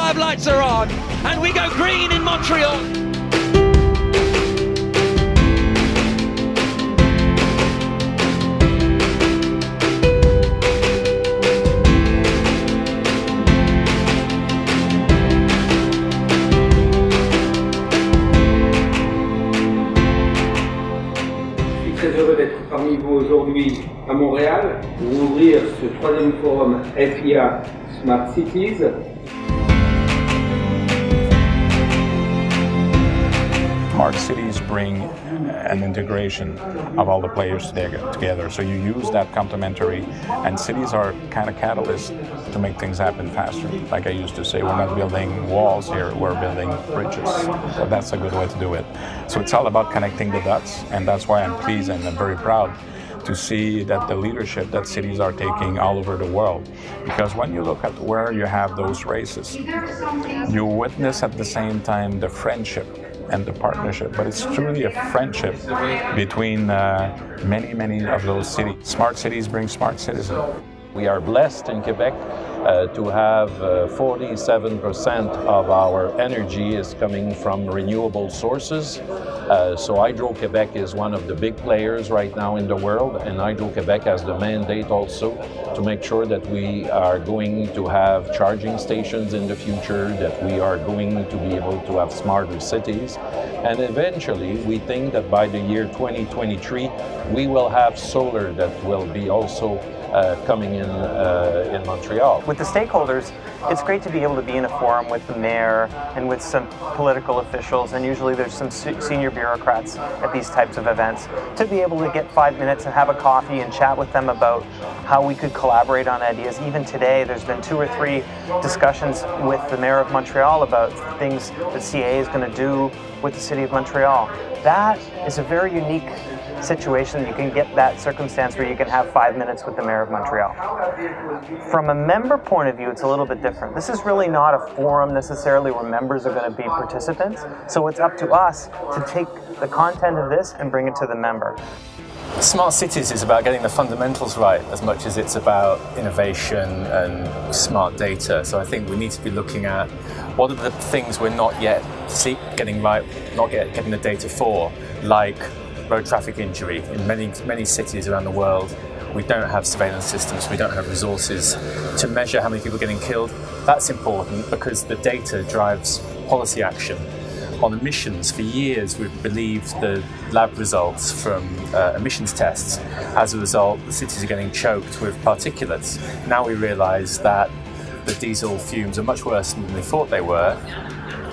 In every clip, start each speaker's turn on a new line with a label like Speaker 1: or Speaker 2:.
Speaker 1: 5 lights are on, and we go green in Montreal.
Speaker 2: Très heureux d'être parmi vous aujourd'hui à Montréal pour ouvrir ce 3e forum FIA Smart Cities.
Speaker 3: Smart cities bring an integration of all the players together. So you use that complementary, and cities are kind of catalysts to make things happen faster. Like I used to say, we're not building walls here, we're building bridges. So that's a good way to do it. So it's all about connecting the dots, and that's why I'm pleased and I'm very proud to see that the leadership that cities are taking all over the world. Because when you look at where you have those races, you witness at the same time the friendship and the partnership, but it's truly a friendship between many of those cities. Smart cities bring smart citizens.
Speaker 4: We are blessed in Quebec to have 47% of our energy is coming from renewable sources. So Hydro-Quebec is one of the big players right now in the world, and Hydro-Quebec has the mandate also to make sure that we are going to have charging stations in the future, that we are going to be able to have smarter cities. And eventually, we think that by the year 2023, we will have solar that will be also coming in Montreal.
Speaker 5: With the stakeholders, it's great to be able to be in a forum with the mayor and with some political officials, and usually there's some senior bureaucrats at these types of events, to be able to get 5 minutes and have a coffee and chat with them about how we could collaborate on ideas. Even today, there's been 2 or 3 discussions with the mayor of Montreal about things that CA is going to do with the city of Montreal. That is a very unique situation. You can get that circumstance where you can have 5 minutes with the mayor of Montreal. From a member point of view, it's a little bit different. This is really not a forum necessarily where members are going to be participants, so it's up to us to take the content of this and bring it to the member.
Speaker 6: Smart cities is about getting the fundamentals right as much as it's about innovation and smart data. So I think we need to be looking at what are the things we're not yet getting right, not yet getting the data for, like road traffic injury. In many cities around the world, we don't have surveillance systems, we don't have resources to measure how many people are getting killed. That's important because the data drives policy action. On emissions, for years we've believed the lab results from emissions tests. As a result, the cities are getting choked with particulates. Now we realise that the diesel fumes are much worse than we thought they were.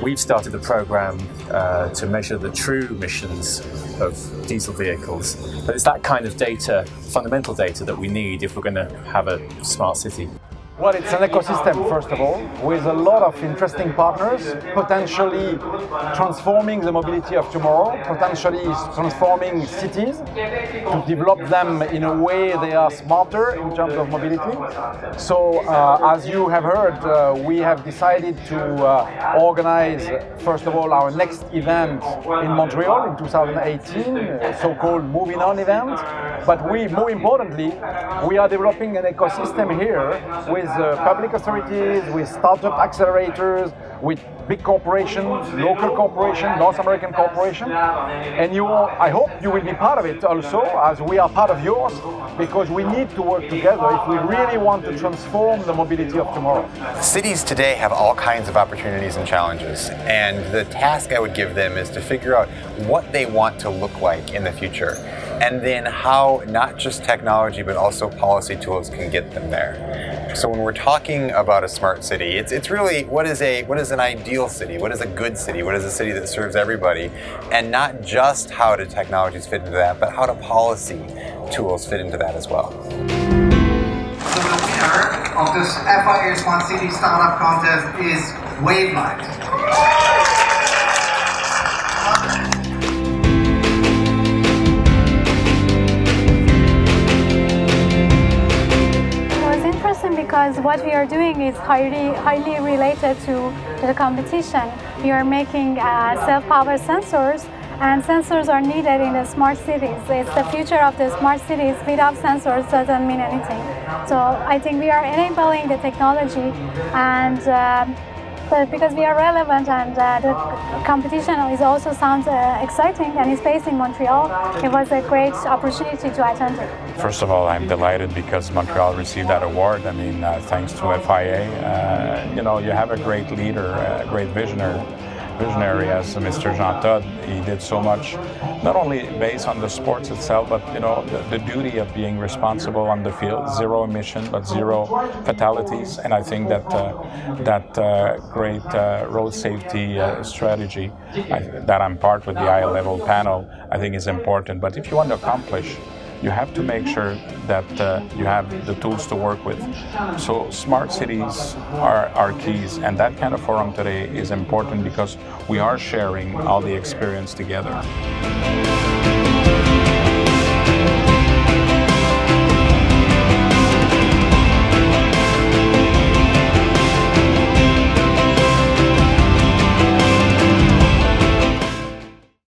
Speaker 6: We've started a program to measure the true emissions of diesel vehicles. But it's that kind of data, fundamental data, that we need if we're going to have a smart city.
Speaker 7: Well, it's an ecosystem, first of all, with a lot of interesting partners, potentially transforming the mobility of tomorrow, potentially transforming cities, to develop them in a way they are smarter in terms of mobility. So, as you have heard, we have decided to organize, first of all, our next event in Montreal in 2018, so-called Moving On event. But more importantly, we are developing an ecosystem here with public authorities, with startup accelerators, with big corporations, local corporations, North American corporations. And I hope you will be part of it also, as we are part of yours, because we need to work together if we really want to transform the mobility of tomorrow.
Speaker 8: Cities today have all kinds of opportunities and challenges, and the task I would give them is to figure out what they want to look like in the future, and then how not just technology but also policy tools can get them there. So when we're talking about a smart city, it's really what is an ideal city, what is a good city, what is a city that serves everybody, and not just how do technologies fit into that, but how do policy tools fit into that as well.
Speaker 9: So the winner of this FIA Smart City Startup Contest is Wavelight.
Speaker 10: Because what we are doing is highly related to the competition. We are making self-powered sensors, and sensors are needed in the smart cities. It's the future of the smart cities. Without sensors doesn't mean anything. So I think we are enabling the technology, and but because we are relevant and the competition is also sounds exciting and it's based in Montreal, it was a great opportunity to attend it.
Speaker 3: First of all, I'm delighted because Montreal received that award. I mean, thanks to FIA. You know, you have a great leader, a great visionary as Mr. Jean Todt. He did so much, not only based on the sports itself, but you know the duty of being responsible on the field, zero emission, but zero fatalities. And I think that great road safety strategy that I'm part with the high-level panel, I think is important. But if you want to accomplish, you have to make sure that you have the tools to work with. So smart cities are keys, and that kind of forum today is important because we are sharing all the experience together.